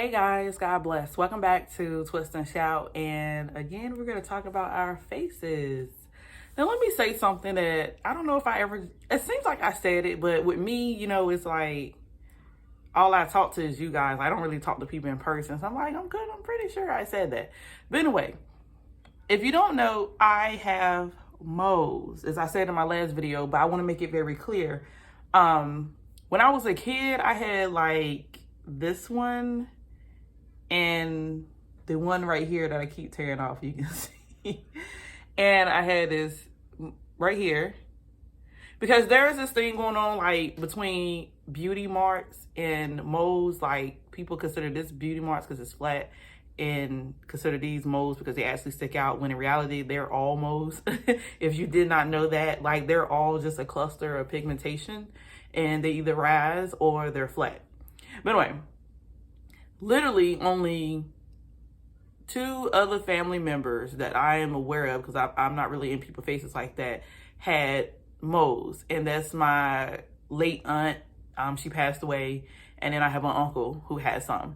Hey guys, God bless. Welcome back to Twist and Shout. And again, we're going to talk about our faces. Now, let me say something that I don't know if I ever, it seems like I said it, but with me, it's like all I talk to is you guys. I don't really talk to people in person. So I'm like, I'm good. I'm pretty sure I said that. But anyway, if you don't know, I have moles, as I said in my last video, but I want to make it very clear. When I was a kid, I had like this one and the one right here that I keep tearing off, you can see. And I had this right here, because there is this thing going on like between beauty marks and moles. Like people consider this beauty marks because it's flat, and consider these moles because they actually stick out, when in reality they're all moles. If you did not know that, like they're all just a cluster of pigmentation, and they either rise or they're flat. But anyway, literally only 2 other family members that I am aware of, because I'm not really in people's faces like that, had moles. And that's my late aunt. She passed away. And then I have an uncle who had some.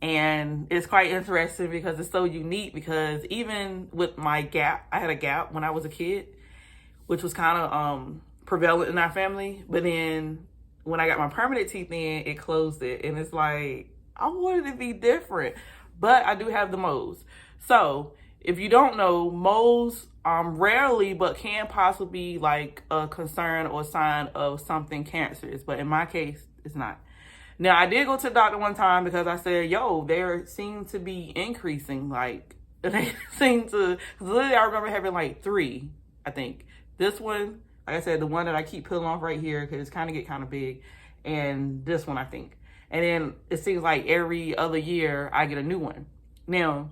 And it's quite interesting because it's so unique, because even with my gap, I had a gap when I was a kid, which was kind of prevalent in our family. But then when I got my permanent teeth in, it closed it. And it's like, I wanted it to be different, but I do have the moles. So if you don't know, moles rarely, but can possibly be like a concern or sign of something cancerous. But in my case, it's not. Now, I did go to the doctor one time because I said, yo, they seem to be increasing. Like, they seem to, literally, I remember having like 3, I think. This one, like I said, the one that I keep peeling off right here because it's get kind of big. And this one, I think. And then it seems like every other year I get a new one. Now,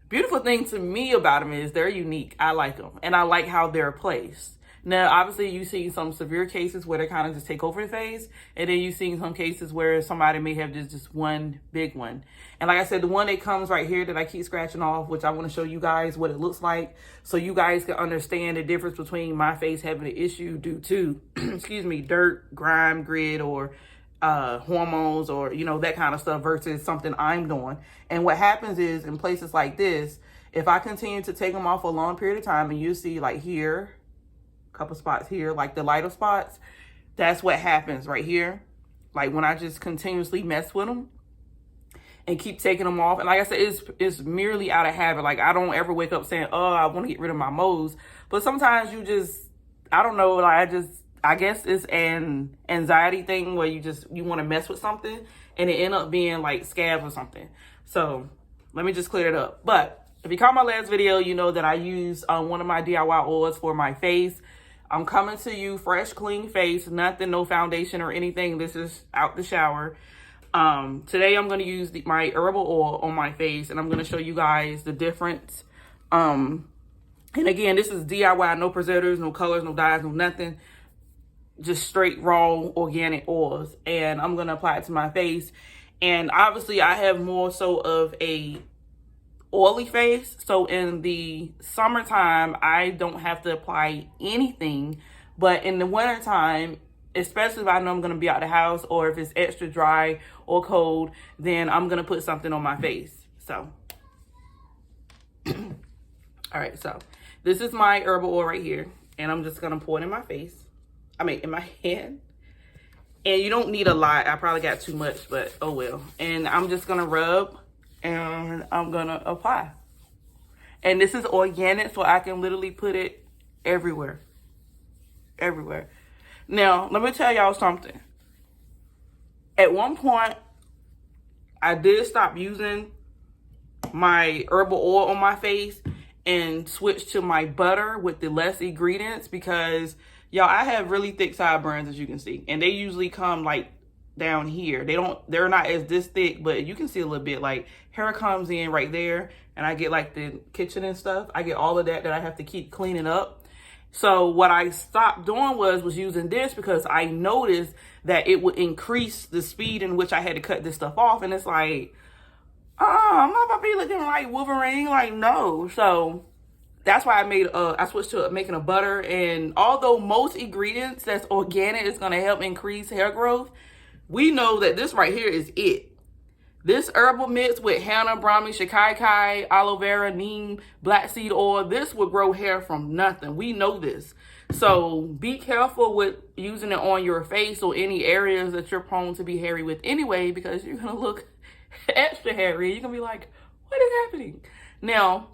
beautiful thing to me about them is they're unique. I like them. And I like how they're placed. Now, obviously, you've seen some severe cases where they kind of just take over the face. And then you've seen some cases where somebody may have just one big one. And like I said, the one that comes right here that I keep scratching off, which I want to show you guys what it looks like, so you guys can understand the difference between my face having an issue due to, excuse me, dirt, grime, grit, or hormones, or that kind of stuff, versus something I'm doing. And what happens is, in places like this, if I continue to take them off for a long period of time, and you see like here, a couple spots here, like the lighter spots, that's what happens right here. Like when I just continuously mess with them and keep taking them off. And like I said, it's merely out of habit. Like I don't ever wake up saying, oh, I want to get rid of my moles. But sometimes you just, I don't know, like I guess it's an anxiety thing where you want to mess with something and it end up being like scabs or something. So let me just clear it up. But if you caught my last video, you know that I use one of my DIY oils for my face. I'm coming to you fresh, clean face, nothing, no foundation or anything. This is out the shower. Today I'm going to use my herbal oil on my face, and I'm going to show you guys the difference. And again, this is DIY, no preservatives, no colors, no dyes, no nothing. Just straight raw organic oils, and I'm gonna apply it to my face. And obviously I have more so of a oily face, so in the summertime I don't have to apply anything, but in the wintertime, especially if I know I'm gonna be out the house, or if it's extra dry or cold, then I'm gonna put something on my face. So all right, so this is my herbal oil right here, and I'm just gonna pour it in my face. In my hand. And you don't need a lot. I probably got too much, but oh well. And I'm just gonna rub and I'm gonna apply. And this is organic, so I can literally put it everywhere. Everywhere. Now, let me tell y'all something. At one point, I did stop using my herbal oil on my face and switch to my butter with the less ingredients, because y'all, I have really thick sideburns, as you can see, and they usually come like down here. They're not as this thick, but you can see a little bit. Like hair comes in right there, and I get like the kitchen and stuff. I get all of that I have to keep cleaning up. So what I stopped doing was using this, because I noticed that it would increase the speed in which I had to cut this stuff off. And it's like, I'm not about to be looking like Wolverine. Like, no. So that's why I switched to making a butter. And although most ingredients that's organic is going to help increase hair growth, we know that this right here is it. This herbal mix with henna, brahmi, shikakai, aloe vera, neem, black seed oil, this will grow hair from nothing. We know this. So be careful with using it on your face or any areas that you're prone to be hairy with anyway, because you're going to look extra hairy. You're going to be like, what is happening? Now,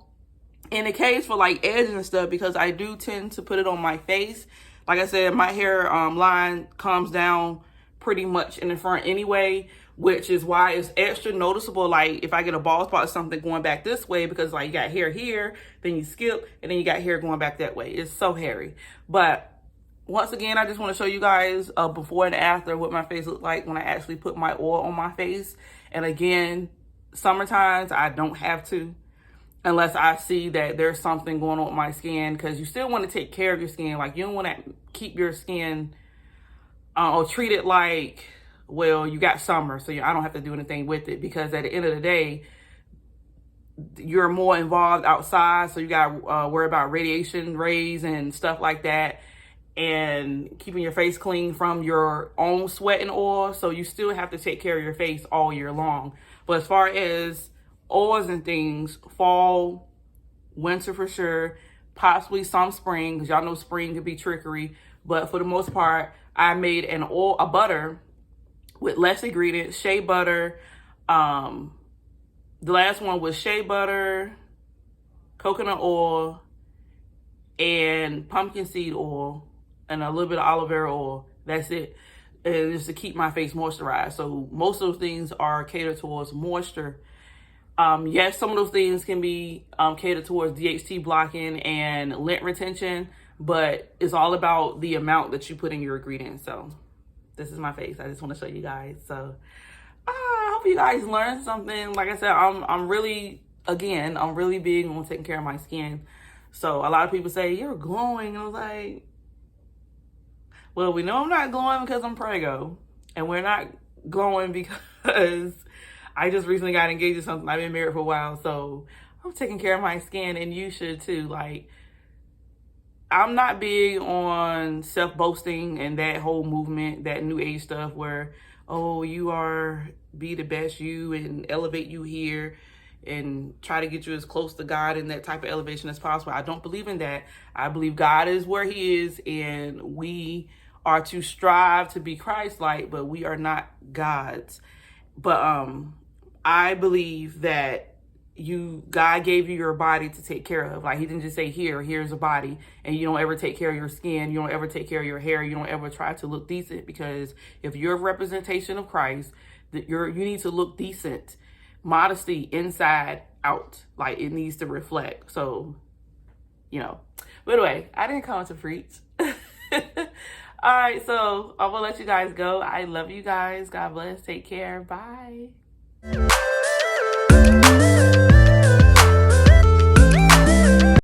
in the case for like edges and stuff, because I do tend to put it on my face, like I said, my hair line comes down pretty much in the front anyway, which is why it's extra noticeable. Like if I get a bald spot or something going back this way, because like you got hair here, then you skip, and then you got hair going back that way. It's so hairy. But once again, I just want to show you guys before and after what my face looked like when I actually put my oil on my face. And again, summertime, I don't have to, unless I see that there's something going on with my skin, because you still want to take care of your skin. Like you don't want to keep your skin or treat it like, well, you got summer, so I don't have to do anything with it, because at the end of the day, you're more involved outside, so you got to worry about radiation rays and stuff like that, and keeping your face clean from your own sweat and oil. So you still have to take care of your face all year long. But as far as oils and things, fall, winter for sure, possibly some spring, because y'all know spring can be trickery. But for the most part, I made a butter with less ingredients, shea butter. The last one was shea butter, coconut oil, and pumpkin seed oil, and a little bit of aloe vera oil. That's it. And just to keep my face moisturized. So most of those things are catered towards moisture. Yes, some of those things can be catered towards DHT blocking and lint retention, but it's all about the amount that you put in your ingredients. So this is my face. I just want to show you guys. So I hope you guys learned something. Like I said, I'm really big on taking care of my skin. So a lot of people say, you're glowing. And I was like, well, we know I'm not glowing because I'm prego. And we're not glowing because I just recently got engaged to something. I've been married for a while. So I'm taking care of my skin, and you should too. Like, I'm not big on self-boasting and that whole movement, that new age stuff where, oh, be the best you and elevate you here and try to get you as close to God in that type of elevation as possible. I don't believe in that. I believe God is where he is, and we are to strive to be Christ-like, but we are not gods. But I believe that God gave you your body to take care of. Like, he didn't just say, here's a body, and you don't ever take care of your skin, you don't ever take care of your hair, you don't ever try to look decent, because if you're a representation of Christ, you need to look decent. Modesty inside out, like it needs to reflect. So, but anyway, I didn't come to preach. All right, so I'm gonna let you guys go. I love you guys. God bless. Take care. Bye.